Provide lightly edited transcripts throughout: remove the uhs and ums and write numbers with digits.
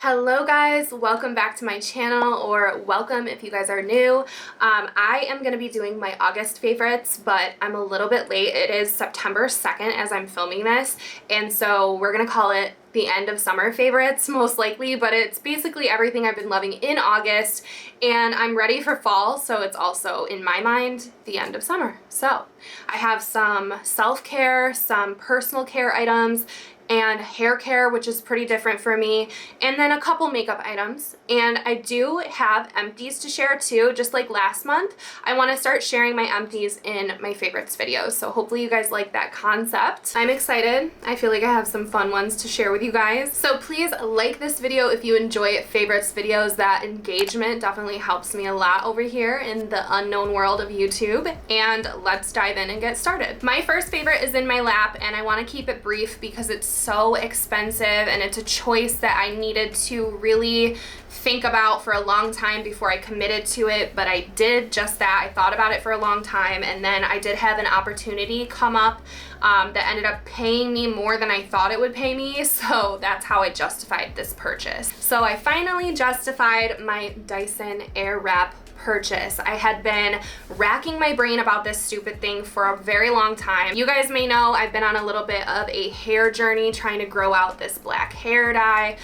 Hello guys, welcome back to my channel, or welcome if you guys are new. I am going to be doing my August favorites, but I'm a little bit late. It is September 2nd as I'm filming this, and so we're going to call it the end of summer favorites most likely, but it's basically everything I've been loving in August, and I'm ready for fall, so it's also in my mind the end of summer. So I have some self-care, some personal care items, and hair care, which is pretty different for me, and then a couple makeup items. And I do have empties to share too, just like last month. I want to start sharing my empties in my favorites videos, so hopefully you guys like that concept. I'm excited. I feel like I have some fun ones to share with you guys. So please like this video if you enjoy favorites videos. That engagement definitely helps me a lot over here in the unknown world of YouTube. And let's dive in and get started. My first favorite is in my lap, and I want to keep it brief because it's so expensive and it's a choice that I needed to really think about for a long time before I committed to it, but I did just that. I thought about it for a long time, and then I did have an opportunity come up that ended up paying me more than I thought it would pay me, so that's how I justified this purchase. So I finally justified my Dyson airwrap purchase. I had been racking my brain about this stupid thing for a very long time. You guys may know I've been on a little bit of a hair journey trying to grow out this black hair dye,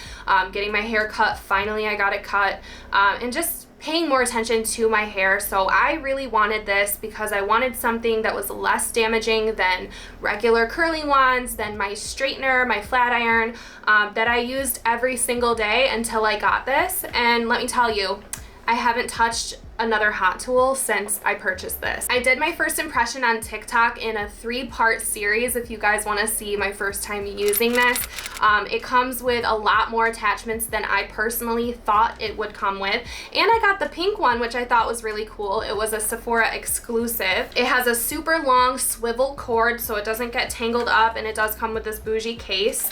getting my hair cut. Finally I got it cut, and just paying more attention to my hair. So I really wanted this because I wanted something that was less damaging than regular curling wands, than my straightener, my flat iron, that I used every single day until I got this. And let me tell you, I haven't touched another hot tool since I purchased this. I did my first impression on TikTok in a 3-part series if you guys want to see my first time using this. It comes with a lot more attachments than I personally thought it would come with, and I got the pink one, which I thought was really cool. It was a Sephora exclusive. It has a super long swivel cord so it doesn't get tangled up, and it does come with this bougie case.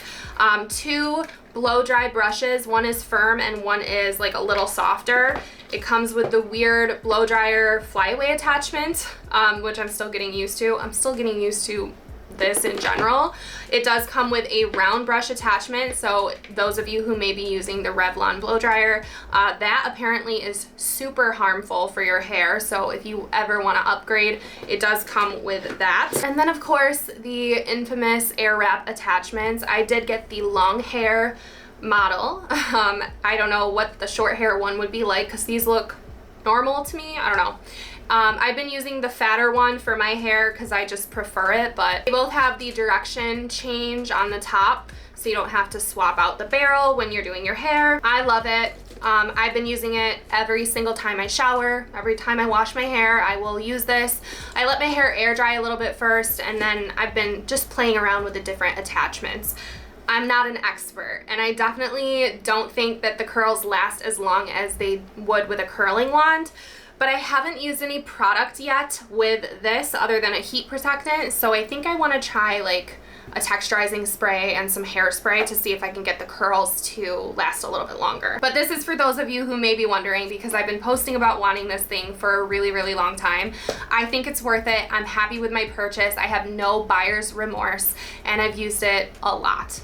2 blow dry brushes, one is firm and one is like a little softer. It comes with the weird blow dryer flyaway attachment, which I'm still getting used to. I'm still getting used to this in general. It does come with a round brush attachment, so those of you who may be using the Revlon blow dryer, that apparently is super harmful for your hair, so if you ever want to upgrade, it does come with that. And then of course the infamous airwrap attachments. I did get the long hair model. I don't know what the short hair one would be like because these look normal to me. I don't know. I've been using the fatter one for my hair because I just prefer it, but they both have the direction change on the top, so you don't have to swap out the barrel when you're doing your hair. I love it. I've been using it every single time I shower, every time I wash my hair, I will use this. I let my hair air dry a little bit first, and then I've been just playing around with the different attachments. I'm not an expert, and I definitely don't think that the curls last as long as they would with a curling wand, but I haven't used any product yet with this other than a heat protectant, so I think I want to try like a texturizing spray and some hairspray to see if I can get the curls to last a little bit longer. But this is for those of you who may be wondering, because I've been posting about wanting this thing for a really, really long time. I think it's worth it. I'm happy with my purchase. I have no buyer's remorse, and I've used it a lot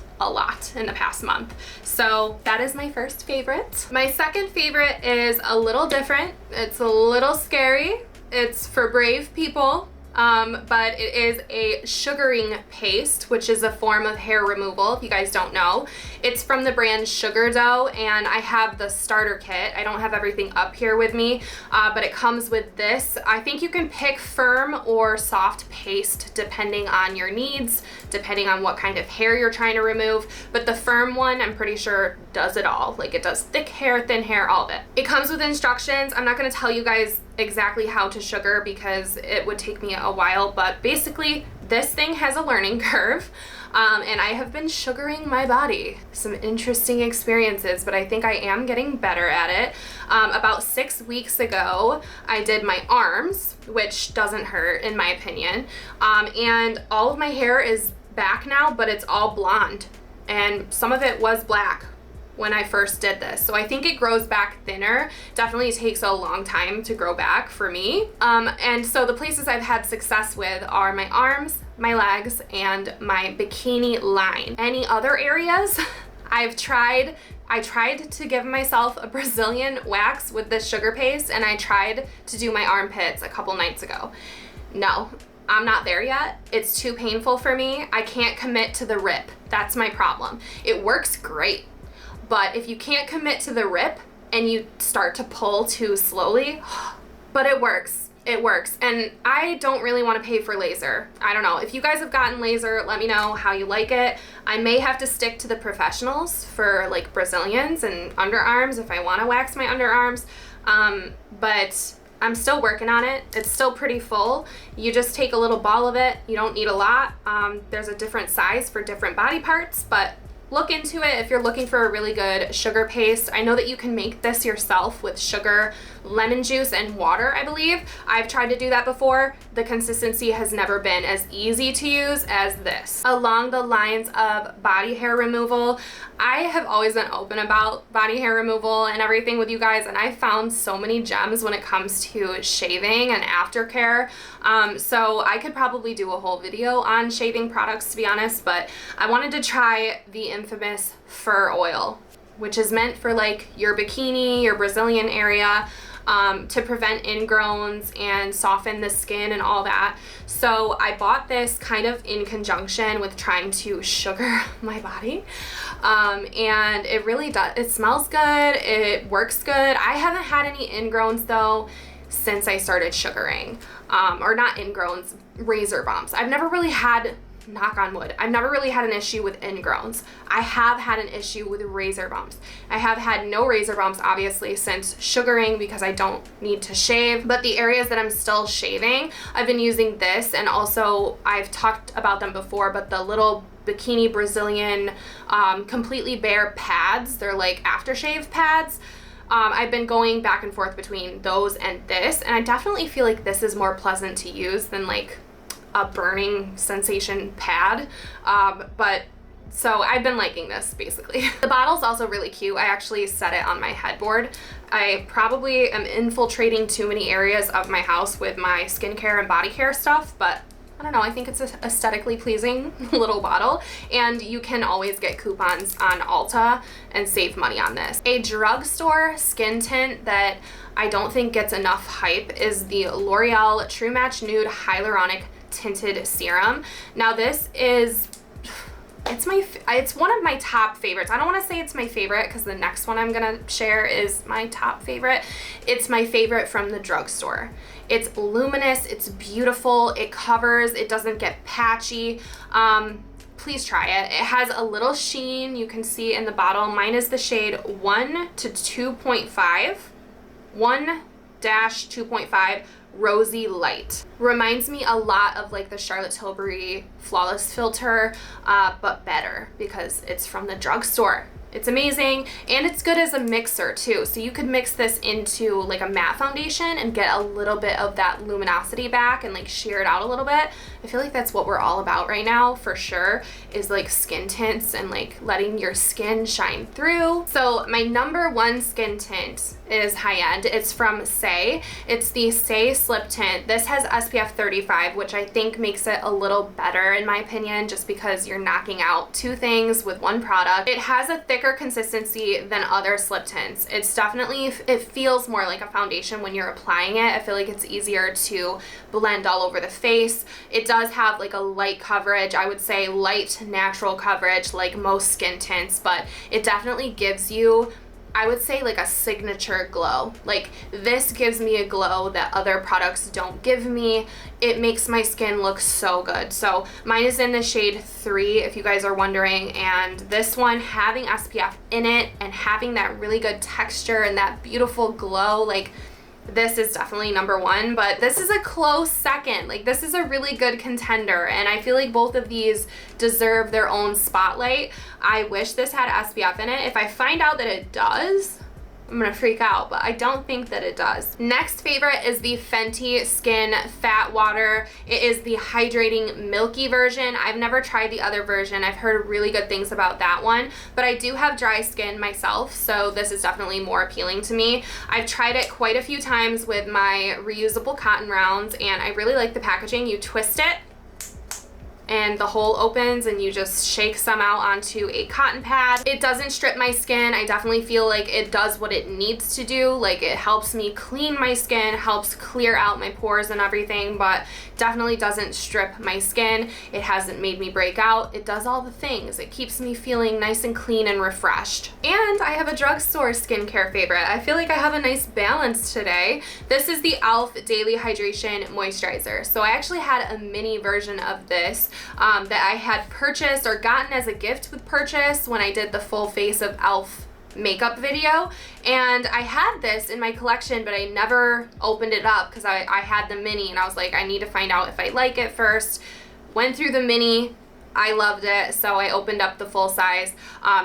in the past month. So that is my first favorite. My second favorite is a little different. It's a little scary. It's for brave people. But it is a sugaring paste, which is a form of hair removal, if you guys don't know. It's from the brand Sugar Dough, and I have the starter kit. I don't have everything up here with me, but it comes with this. I think you can pick firm or soft paste depending on your needs, depending on what kind of hair you're trying to remove, but the firm one, I'm pretty sure, does it all. Like, it does thick hair, thin hair, all of it. It comes with instructions. I'm not going to tell you guys exactly how to sugar because it would take me a while, but basically this thing has a learning curve, and I have been sugaring my body. Some interesting experiences, but I think I am getting better at it. About 6 weeks ago I did my arms, which doesn't hurt in my opinion, and all of my hair is back now, but it's all blonde, and some of it was black when I first did this. So I think it grows back thinner. Definitely takes a long time to grow back for me. And so the places I've had success with are my arms, my legs, and my bikini line. Any other areas I've tried I tried to give myself a Brazilian wax with this sugar paste, and I tried to do my armpits a couple nights ago. No, I'm not there yet. It's too painful for me. I can't commit to the rip. That's my problem. It works great, but if you can't commit to the rip and you start to pull too slowly, but it works. It works. And I don't really want to pay for laser. I don't know. If you guys have gotten laser, let me know how you like it. I may have to stick to the professionals for like Brazilians and underarms if I want to wax my underarms. But I'm still working on it. It's still pretty full. You just take a little ball of it. You don't need a lot. There's a different size for different body parts, but look into it if you're looking for a really good sugar paste. I know that you can make this yourself with sugar, lemon juice, and water, I believe. I've tried to do that before. The consistency has never been as easy to use as this. Along the lines of body hair removal, I have always been open about body hair removal and everything with you guys, and I found so many gems when it comes to shaving and aftercare. So I could probably do a whole video on shaving products, to be honest, but I wanted to try the infamous fur oil, which is meant for like your bikini, your Brazilian area, to prevent ingrowns and soften the skin and all that. So I bought this kind of in conjunction with trying to sugar my body. And it really does, it smells good, it works good. I haven't had any ingrowns though since I started sugaring, or not ingrowns, razor bumps. I've never really had, knock on wood, I've never really had an issue with ingrowns. I have had an issue with razor bumps. I have had no razor bumps obviously since sugaring because I don't need to shave, but the areas that I'm still shaving, I've been using this, and also I've talked about them before, but the little bikini Brazilian completely bare pads, they're like aftershave pads. I've been going back and forth between those and this, and I definitely feel like this is more pleasant to use than like a burning sensation pad, but so I've been liking this basically. The bottle's also really cute. I actually set it on my headboard. I probably am infiltrating too many areas of my house with my skincare and body care stuff, but I don't know, I think it's an aesthetically pleasing little bottle, and you can always get coupons on Ulta and save money on this. A drugstore skin tint that I don't think gets enough hype is the L'Oreal True Match Nude Hyaluronic Tinted Serum. Now this is, it's one of my top favorites. I don't want to say it's my favorite because the next one I'm gonna share is my top favorite. It's my favorite from the drugstore. It's luminous, it's beautiful, it covers, it doesn't get patchy. Please try it. It has a little sheen, you can see in the bottle. Mine is the shade 1 to 2.5, 1-2.5 Rosy Light. Reminds me a lot of like the Charlotte Tilbury Flawless Filter, but better because it's from the drugstore. It's amazing, and it's good as a mixer too. So you could mix this into like a matte foundation and get a little bit of that luminosity back and like sheer it out a little bit. I feel like that's what we're all about right now for sure, is like skin tints and like letting your skin shine through. So my number one skin tint is high-end. It's from Saie. It's the Saie Slip Tint. This has SPF 35, which I think makes it a little better in my opinion, just because you're knocking out two things with one product. It has a thicker consistency than other slip tints. It's definitely, it feels more like a foundation when you're applying it. I feel like it's easier to blend all over the face. It does have like a light coverage, I would say light natural coverage like most skin tints, but it definitely gives you, I would say, like a signature glow. Like this gives me a glow that other products don't give me. It makes my skin look so good. So mine is in the shade 3 if you guys are wondering, and this one having SPF in it and having that really good texture and that beautiful glow, like this is definitely number one, but this is a close second. Like this is a really good contender, and I feel like both of these deserve their own spotlight. I wish this had SPF in it. If I find out that it does, I'm gonna freak out, but I don't think that it does. Next favorite is the Fenty Skin Fat Water. It is the hydrating milky version. I've never tried the other version. I've heard really good things about that one, but I do have dry skin myself, so this is definitely more appealing to me. I've tried it quite a few times with my reusable cotton rounds, and I really like the packaging. You twist it, and the hole opens and you just shake some out onto a cotton pad. It doesn't strip my skin. I definitely feel like it does what it needs to do. Like, it helps me clean my skin, helps clear out my pores and everything, but definitely doesn't strip my skin. It hasn't made me break out. It does all the things. It keeps me feeling nice and clean and refreshed. And I have a drugstore skincare favorite. I feel like I have a nice balance today. This is the e.l.f. Daily Hydration Moisturizer. So I actually had a mini version of this that I had purchased or gotten as a gift with purchase when I did the full face of e.l.f. makeup video, and I had this in my collection, but I never opened it up because I had the mini and I was like, I need to find out if I like it first. Went through the mini, I loved it, so I opened up the full size.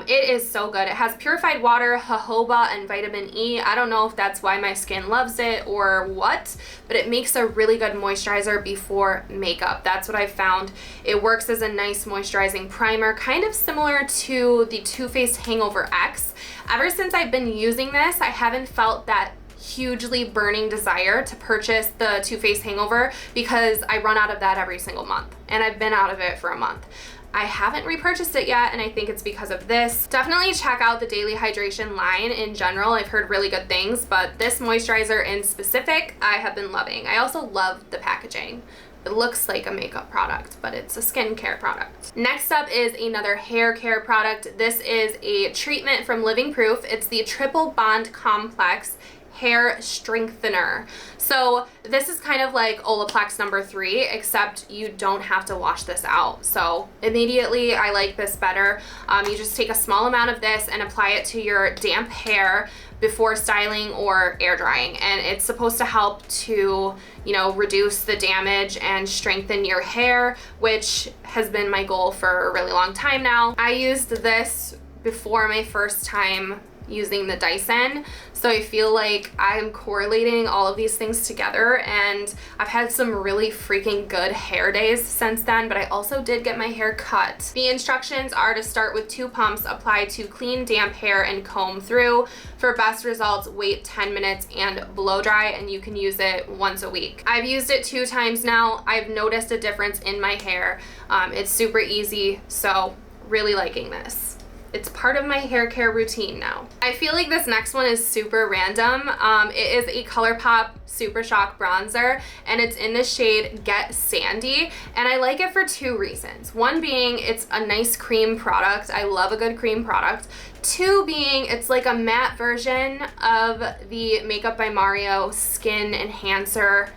It is so good. It has purified water, jojoba, and vitamin E. I don't know if that's why my skin loves it or what, but it makes a really good moisturizer before makeup. That's what I found. It works as a nice moisturizing primer, kind of similar to the Too Faced Hangover X. Ever since I've been using this, I haven't felt that hugely burning desire to purchase the Too Faced Hangover because I run out of that every single month, and I've been out of it for a month. I haven't repurchased it yet, and I think it's because of this. Definitely check out the Daily Hydration line in general. I've heard really good things, but this moisturizer in specific, I have been loving. I also love the packaging. It looks like a makeup product, but it's a skincare product. Next up is another hair care product. This is a treatment from Living Proof. It's the Triple Bond Complex Hair Strengthener. So this is kind of like Olaplex number 3, except you don't have to wash this out. So immediately I like this better. You just take a small amount of this and apply it to your damp hair before styling or air drying, and it's supposed to help to, you know, reduce the damage and strengthen your hair, which has been my goal for a really long time now. I used this before my first time using the Dyson, so I feel like I'm correlating all of these things together, and I've had some really freaking good hair days since then, but I also did get my hair cut. The instructions are to start with 2 pumps, apply to clean damp hair and comb through. For best results, wait 10 minutes and blow dry, and you can use it once a week. I've used it 2 times now. I've noticed a difference in my hair. It's super easy, so really liking this. It's part of my hair care routine now. I feel like this next one is super random. It is a ColourPop Super Shock Bronzer, and it's in the shade Get Sandy, and I like it for 2 reasons. One being it's a nice cream product. I love a good cream product. 2 being it's like a matte version of the Makeup by Mario Skin Enhancer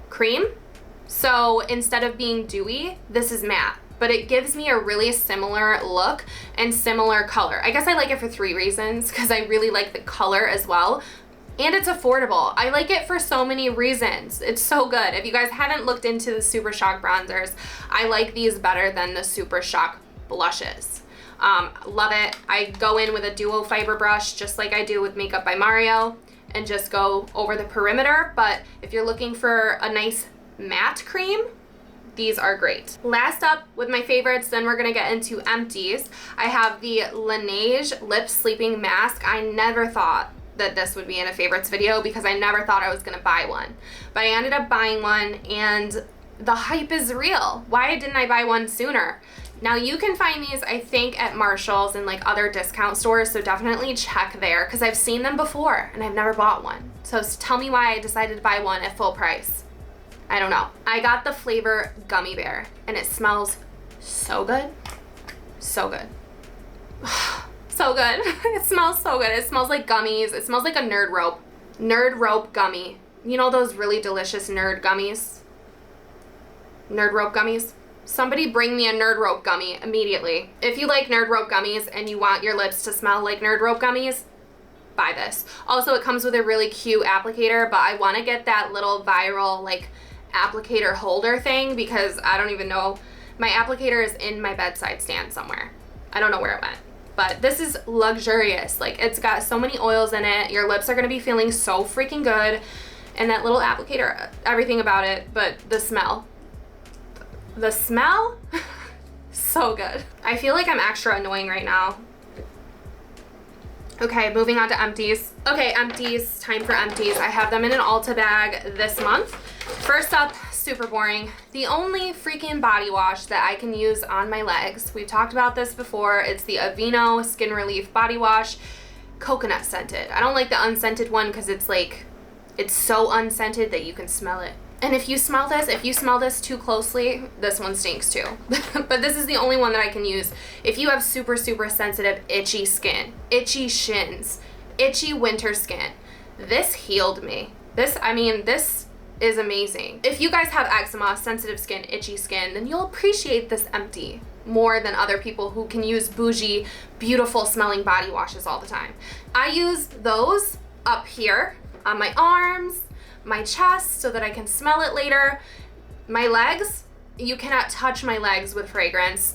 cream. So instead of being dewy, this is matte, but it gives me a really similar look and similar color. I guess I like it for 3 reasons, because I really like the color as well, and it's affordable. I like it for so many reasons. It's so good. If you guys haven't looked into the Super Shock bronzers, I like these better than the Super Shock blushes. Love it. I go in with a duo fiber brush just like I do with Makeup by Mario and just go over the perimeter, but if you're looking for a nice matte cream, these are great. Last up with my favorites, then we're gonna get into empties. I have the Laneige Lip Sleeping Mask. I never thought that this would be in a favorites video because I never thought I was gonna buy one. But I ended up buying one, and the hype is real. Why didn't I buy one sooner? Now you can find these, I think, at Marshall's and like other discount stores, so definitely check there because I've seen them before and I've never bought one. So tell me why I decided to buy one at full price. I don't know. I got the flavor Gummy Bear, and it smells so good. So good. So good. It smells so good. It smells like gummies. It smells like a Nerd Rope. Nerd Rope gummy. You know those really delicious Nerd gummies? Nerd Rope gummies? Somebody bring me a Nerd Rope gummy immediately. If you like Nerd Rope gummies and you want your lips to smell like Nerd Rope gummies, buy this. Also, it comes with a really cute applicator, but I want to get that little viral like applicator holder thing because I don't even know. My applicator is in my bedside stand somewhere. I don't know where it went. But this is luxurious. Like, it's got so many oils in it. Your lips are going to be feeling so freaking good. And that little applicator, everything about it, but the smell. The smell? So good. I feel like I'm extra annoying right now. Okay, moving on to empties. Okay, empties, time for empties. I have them in an Ulta bag this month. First up, super boring. The only freaking body wash that I can use on my legs, we've talked about this before, it's the Aveeno Skin Relief Body Wash, coconut scented. I don't like the unscented one because it's like, it's so unscented that you can smell it. And if you smell this too closely, this one stinks too. But this is the only one that I can use if you have super, super sensitive, itchy skin, itchy shins, itchy winter skin. This healed me. This is amazing. If you guys have eczema, sensitive skin, itchy skin, then you'll appreciate this empty more than other people who can use bougie, beautiful smelling body washes all the time. I use those up here on my arms, my chest, so that I can smell it later. My legs, you cannot touch my legs with fragrance.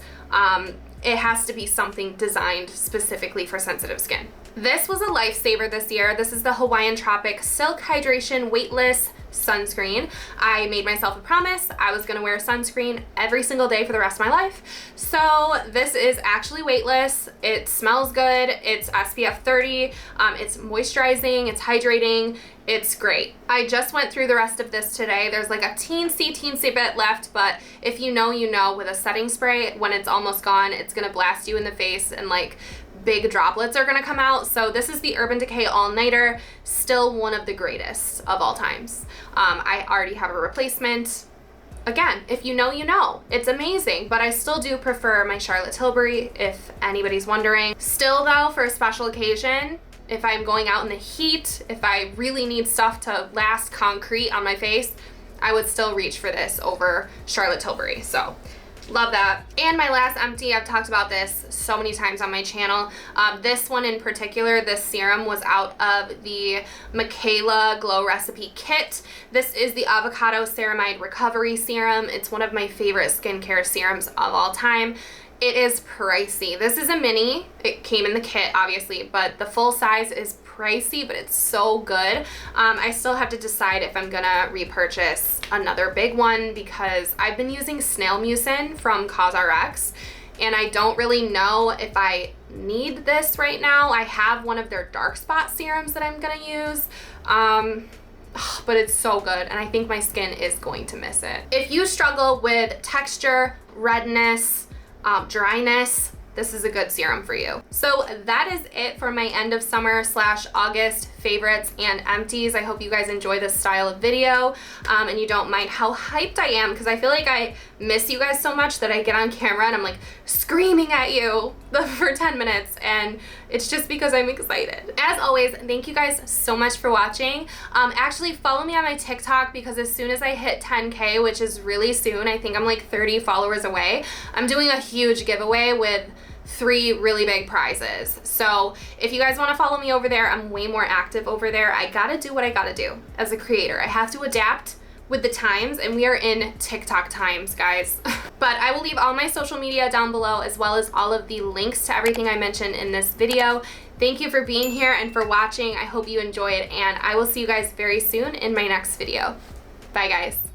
It has to be something designed specifically for sensitive skin. This was a lifesaver this year. This is the Hawaiian Tropic Silk Hydration Weightless Sunscreen. I made myself a promise I was gonna wear sunscreen every single day for the rest of my life. So this is actually weightless. It smells good. It's SPF 30. It's moisturizing, it's hydrating. It's great. I just went through the rest of this today. There's like a teensy bit left, but if you know, you know, with a setting spray, when it's almost gone, it's gonna blast you in the face and like big droplets are gonna come out. So this is the Urban Decay All Nighter, still one of the greatest of all times. I already have a replacement. Again, if you know, you know. It's amazing, but I still do prefer my Charlotte Tilbury, if anybody's wondering. Still though, for a special occasion, if I'm going out in the heat, if I really need stuff to last concrete on my face, I would still reach for this over Charlotte Tilbury. So love that. And my last empty, I've talked about this so many times on my channel. This one in particular, this serum was out of the Michaela Glow Recipe Kit. This is the Avocado Ceramide Recovery Serum. It's one of my favorite skincare serums of all time. It is pricey. This is a mini. It came in the kit, obviously, but the full size is pricey, but it's so good. I still have to decide if I'm gonna repurchase another big one because I've been using Snail Mucin from COSRX, and I don't really know if I need this right now. I have one of their dark spot serums that I'm gonna use. But it's so good, and I think my skin is going to miss it. If you struggle with texture, redness, dryness, this is a good serum for you. So that is it for my end of summer / August favorites and empties. I hope you guys enjoy this style of video and you don't mind how hyped I am, because I feel like I miss you guys so much that I get on camera and I'm like screaming at you for 10 minutes, and it's just because I'm excited. As always, thank you guys so much for watching. Actually follow me on my TikTok, because as soon as I hit 10K, which is really soon, I think I'm like 30 followers away, I'm doing a huge giveaway with 3 really big prizes. So if you guys want to follow me over there, I'm way more active over there. I gotta do what I gotta do as a creator. I have to adapt with the times, and we are in TikTok times, guys. But I will leave all my social media down below, as well as all of the links to everything I mentioned in this video. Thank you for being here and for watching. I hope you enjoyed, and I will see you guys very soon in my next video. Bye, guys.